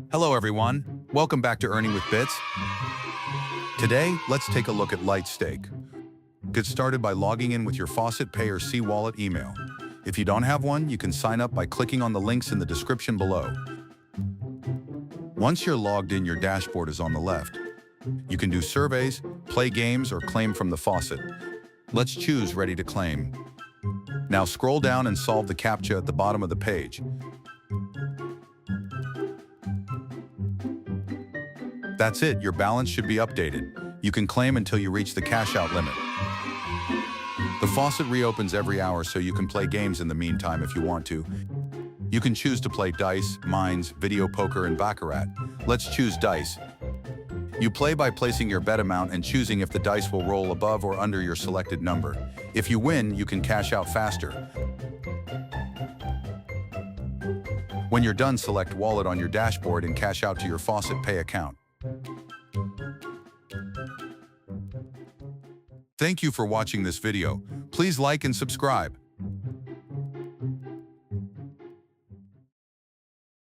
Hello everyone, welcome back to Earning with Bits. Today, let's take a look at Litecoin. Get started by logging in with your Faucet Pay or C-Wallet email. If you don't have one, you can sign up by clicking on the links in the description below. Once you're logged in, your dashboard is on the left. You can do surveys, play games, or claim from the faucet. Let's choose Ready to Claim. Now scroll down and solve the CAPTCHA at the bottom of the page. That's it, your balance should be updated. You can claim until you reach the cash out limit. The faucet reopens every hour, so you can play games in the meantime if you want to. You can choose to play dice, mines, video poker, and baccarat. Let's choose dice. You play by placing your bet amount and choosing if the dice will roll above or under your selected number. If you win, you can cash out faster. When you're done, select Wallet on your dashboard and cash out to your Faucet Pay account. Thank you for watching this video. Please like and subscribe.